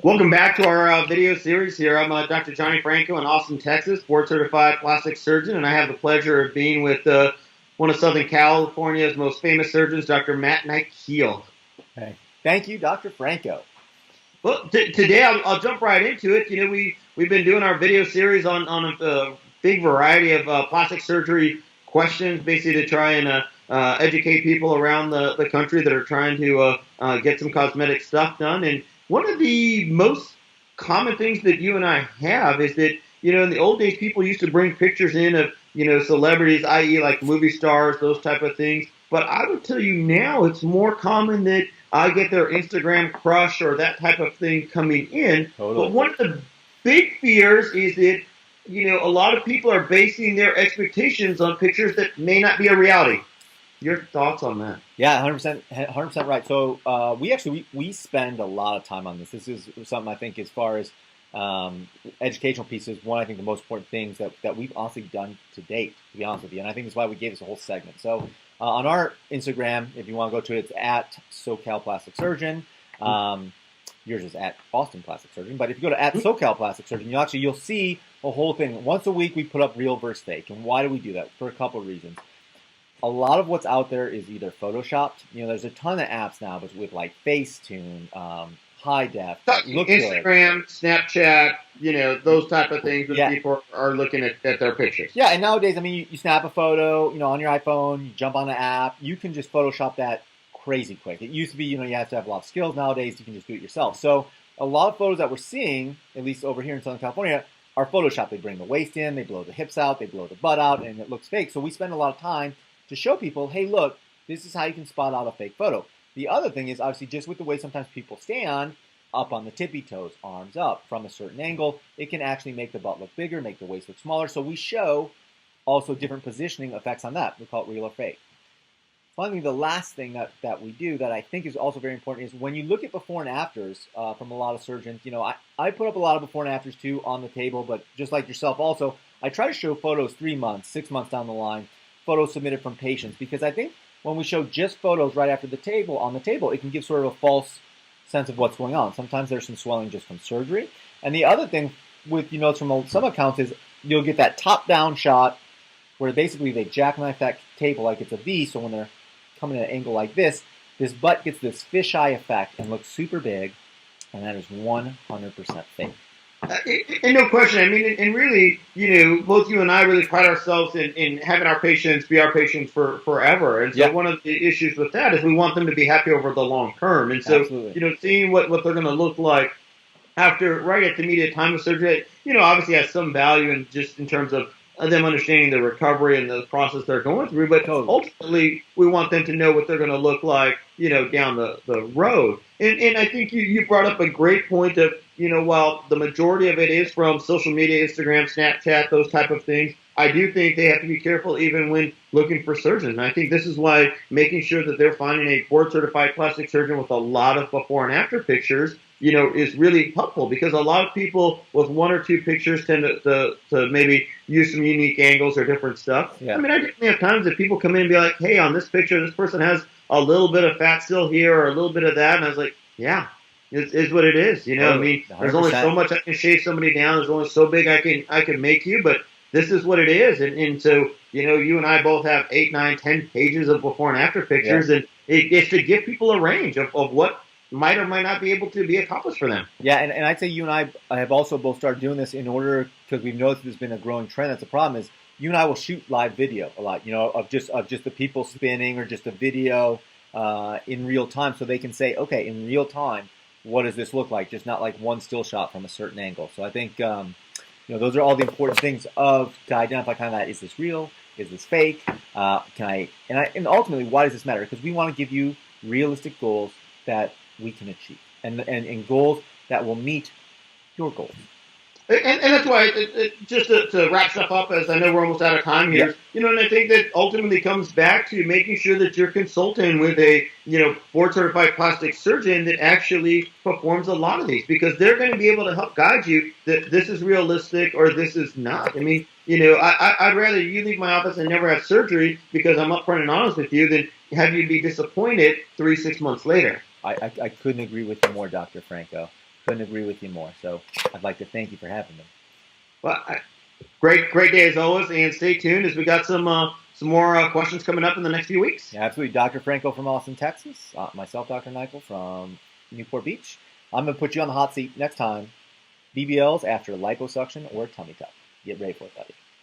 Welcome back to our video series here. I'm Dr. Johnny Franco in Austin, Texas, board-certified plastic surgeon, and I have the pleasure of being with one of Southern California's most famous surgeons, Dr. Matt Nykiel. Hey. Thank you, Dr. Franco. Well, today I'll jump right into it. You know, we've been doing our video series on a big variety of plastic surgery questions, basically to try and educate people around the country that are trying to get some cosmetic stuff done. And one of the most common things that you and I have is that, you know, in the old days, people used to bring pictures in of, you know, celebrities, i.e. like movie stars, those type of things. But I would tell you now it's more common that I get their Instagram crush or that type of thing coming in. Totally. But one of the big fears is that, you know, a lot of people are basing their expectations on pictures that may not be a reality. Your thoughts on that? Yeah, 100% right. So we spend a lot of time on this. This is something I think as far as educational pieces, one I think the most important things that we've honestly done to date, to be honest with you. And I think that's why we gave this a whole segment. So on our Instagram, if you want to go to it, it's at SoCal Plastic Surgeon. Yours is at Austin Plastic Surgeon. But if you go to at SoCal Plastic Surgeon, you'll see a whole thing. Once a week, we put up real versus fake. And why do we do that? For a couple of reasons. A lot of what's out there is either photoshopped. You know, there's a ton of apps now, but with like Facetune, high def, Instagram, Snapchat, you know, those type of things that people are looking at their pictures. Yeah, and nowadays, I mean, you snap a photo, you know, on your iPhone, you jump on the app, you can just Photoshop that crazy quick. It used to be, you know, you have to have a lot of skills. Nowadays, you can just do it yourself. So a lot of photos that we're seeing, at least over here in Southern California, are Photoshopped. They bring the waist in, they blow the hips out, they blow the butt out, and it looks fake. So we spend a lot of time to show people, hey, look, this is how you can spot out a fake photo. The other thing is obviously just with the way sometimes people stand, up on the tippy toes, arms up from a certain angle, it can actually make the butt look bigger, make the waist look smaller. So we show also different positioning effects on that. We call it real or fake. Finally, the last thing that we do that I think is also very important is when you look at before and afters from a lot of surgeons, you know, I put up a lot of before and afters too on the table, but just like yourself also, I try to show photos 3 months, 6 months down the line, photos submitted from patients, because I think when we show just photos right after the table, on the table, it can give sort of a false sense of what's going on. Sometimes there's some swelling just from surgery. And the other thing with, you know, from some accounts is you'll get that top-down shot where basically they jackknife that table like it's a V, so when they're coming at an angle like this butt gets this fisheye effect and looks super big, and that is 100% fake. And no question. I mean, and really, you know, both you and I really pride ourselves in having our patients be our patients for forever. And so one of the issues with that is we want them to be happy over the long term. And so, you know, seeing what they're going to look like after, right at the immediate time of surgery, you know, obviously has some value in just in terms of them understanding the recovery and the process they're going through. But ultimately, we want them to know what they're going to look like, you know, down the road. And I think you brought up a great point of, you know, while the majority of it is from social media, Instagram, Snapchat, those type of things, I do think they have to be careful even when looking for surgeons. And I think this is why making sure that they're finding a board-certified plastic surgeon with a lot of before and after pictures, you know, is really helpful, because a lot of people with 1 or 2 pictures tend to maybe use some unique angles or different stuff. Yeah. I mean, I definitely have times that people come in and be like, hey, on this picture, this person has a little bit of fat still here or a little bit of that. And I was like, yeah. It's what it is, you know. I mean, 100%. There's only so much I can shave somebody down. There's only so big I can make you, but this is what it is. And so, you know, you and I both have 8, 9, 10 pages of before and after pictures, and it's to give people a range of what might or might not be able to be accomplished for them. Yeah, and I'd say you and I have also both started doing this in order, because we've noticed there's been a growing trend. That's the problem is you and I will shoot live video a lot, you know, of just the people spinning or just a video in real time, so they can say, okay, in real time, what does this look like? Just not like one still shot from a certain angle. So I think, you know, those are all the important things to identify kind of that. Is this real? Is this fake? And ultimately, why does this matter? Because we want to give you realistic goals that we can achieve and goals that will meet your goals. And that's why, just to wrap stuff up, as I know we're almost out of time here, you know, and I think that ultimately comes back to making sure that you're consulting with a, you know, board-certified plastic surgeon that actually performs a lot of these, because they're going to be able to help guide you that this is realistic or this is not. I mean, you know, I'd rather you leave my office and never have surgery because I'm upfront and honest with you than have you be disappointed 3-6 months later. I couldn't agree with you more, Dr. Franco. Couldn't agree with you more. So I'd like to thank you for having me. Well, great day as always, and stay tuned as we got some more questions coming up in the next few weeks. Yeah, absolutely. Dr. Franco from Austin, Texas. Myself, Dr. Nykiel from Newport Beach. I'm going to put you on the hot seat next time. BBLs after liposuction or tummy tuck. Get ready for it, buddy.